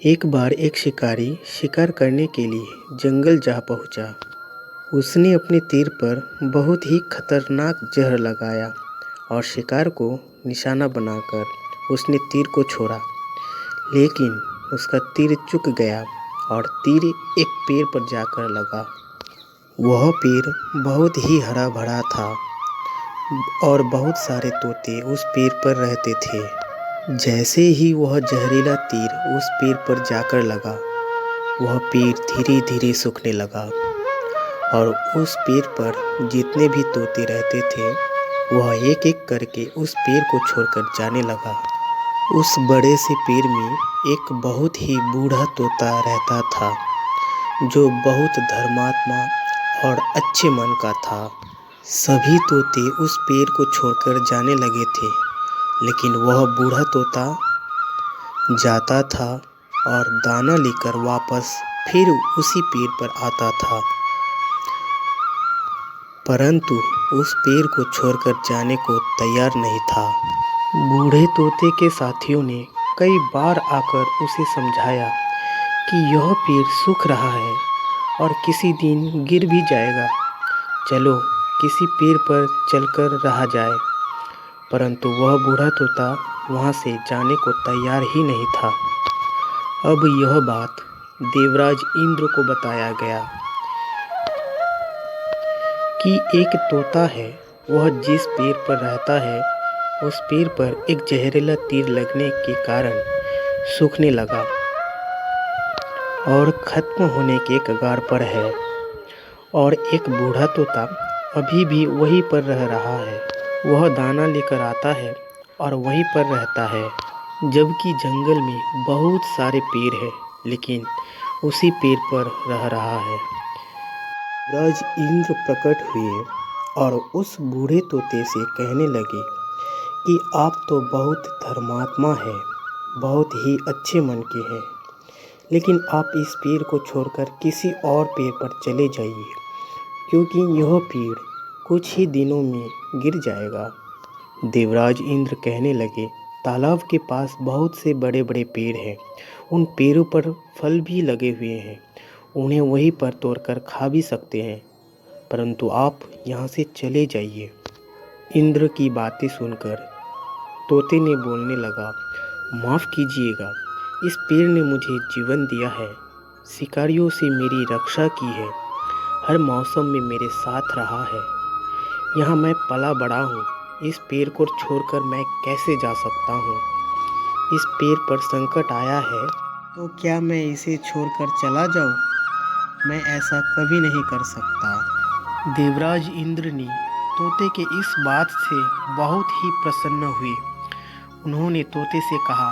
एक बार एक शिकारी शिकार करने के लिए जंगल जा पहुंचा। उसने अपने तीर पर बहुत ही खतरनाक जहर लगाया और शिकार को निशाना बनाकर उसने तीर को छोड़ा। लेकिन उसका तीर चूक गया और तीर एक पेड़ पर जाकर लगा। वह पेड़ बहुत ही हरा भरा था और बहुत सारे तोते उस पेड़ पर रहते थे। जैसे ही वह जहरीला तीर उस पेड़ पर जाकर लगा, वह पेड़ धीरे धीरे सूखने लगा और उस पेड़ पर जितने भी तोते रहते थे, वह एक एक करके उस पेड़ को छोड़कर जाने लगा। उस बड़े से पेड़ में एक बहुत ही बूढ़ा तोता रहता था, जो बहुत धर्मात्मा और अच्छे मन का था। सभी तोते उस पेड़ को छोड़कर जाने लगे थे, लेकिन वह बूढ़ा तोता जाता था और दाना लेकर वापस फिर उसी पेड़ पर आता था, परंतु उस पेड़ को छोड़कर जाने को तैयार नहीं था। बूढ़े तोते के साथियों ने कई बार आकर उसे समझाया कि यह पेड़ सूख रहा है और किसी दिन गिर भी जाएगा, चलो किसी पेड़ पर चलकर रहा जाए। परंतु वह बूढ़ा तोता वहाँ से जाने को तैयार ही नहीं था। अब यह बात देवराज इंद्र को बताया गया कि एक तोता है, वह जिस पेड़ पर रहता है उस पेड़ पर एक जहरीला तीर लगने के कारण सूखने लगा और खत्म होने के कगार पर है, और एक बूढ़ा तोता अभी भी वहीं पर रह रहा है। वह दाना लेकर आता है और वहीं पर रहता है, जबकि जंगल में बहुत सारे पेड़ हैं, लेकिन उसी पेड़ पर रह रहा है। राज इंद्र प्रकट हुए और उस बूढ़े तोते से कहने लगे कि आप तो बहुत धर्मात्मा हैं, बहुत ही अच्छे मन के हैं, लेकिन आप इस पेड़ को छोड़कर किसी और पेड़ पर चले जाइए, क्योंकि यह पेड़ कुछ ही दिनों में गिर जाएगा। देवराज इंद्र कहने लगे, तालाब के पास बहुत से बड़े बड़े पेड़ हैं, उन पेड़ों पर फल भी लगे हुए हैं, उन्हें वहीं पर तोड़कर खा भी सकते हैं, परंतु आप यहाँ से चले जाइए। इंद्र की बातें सुनकर तोते ने बोलने लगा, माफ़ कीजिएगा, इस पेड़ ने मुझे जीवन दिया है, शिकारियों से मेरी रक्षा की है, हर मौसम में मेरे साथ रहा है, यहाँ मैं पला बड़ा हूँ, इस पेड़ को छोड़कर मैं कैसे जा सकता हूँ। इस पेड़ पर संकट आया है तो क्या मैं इसे छोड़कर चला जाऊँ? मैं ऐसा कभी नहीं कर सकता। देवराज इंद्र ने तोते के इस बात से बहुत ही प्रसन्न हुए। उन्होंने तोते से कहा,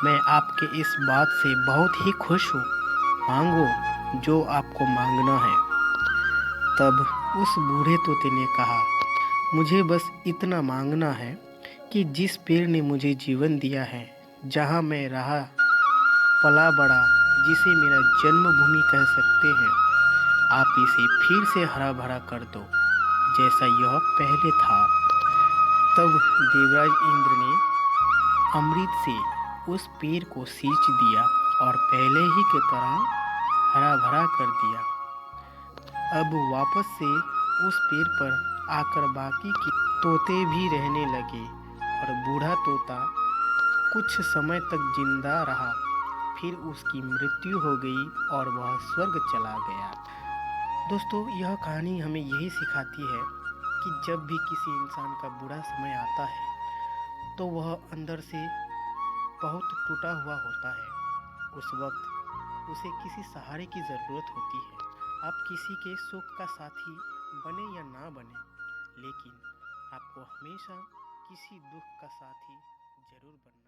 मैं आपके इस बात से बहुत ही खुश हूँ, मांगो जो आपको मांगना है। तब उस बूढ़े तोते ने कहा, मुझे बस इतना मांगना है कि जिस पेड़ ने मुझे जीवन दिया है, जहाँ मैं रहा पला बड़ा, जिसे मेरा जन्मभूमि कह सकते हैं, आप इसे फिर से हरा भरा कर दो जैसा यह पहले था। तब देवराज इंद्र ने अमृत से उस पेड़ को सींच दिया और पहले ही की तरह हरा भरा कर दिया। अब वापस से उस पेड़ पर आकर बाकी के तोते भी रहने लगे और बूढ़ा तोता कुछ समय तक जिंदा रहा, फिर उसकी मृत्यु हो गई और वह स्वर्ग चला गया। दोस्तों, यह कहानी हमें यही सिखाती है कि जब भी किसी इंसान का बुरा समय आता है तो वह अंदर से बहुत टूटा हुआ होता है। उस वक्त उसे किसी सहारे की ज़रूरत होती है। आप किसी के सुख का साथी बने या ना बने, लेकिन आपको हमेशा किसी दुख का साथी जरूर बनना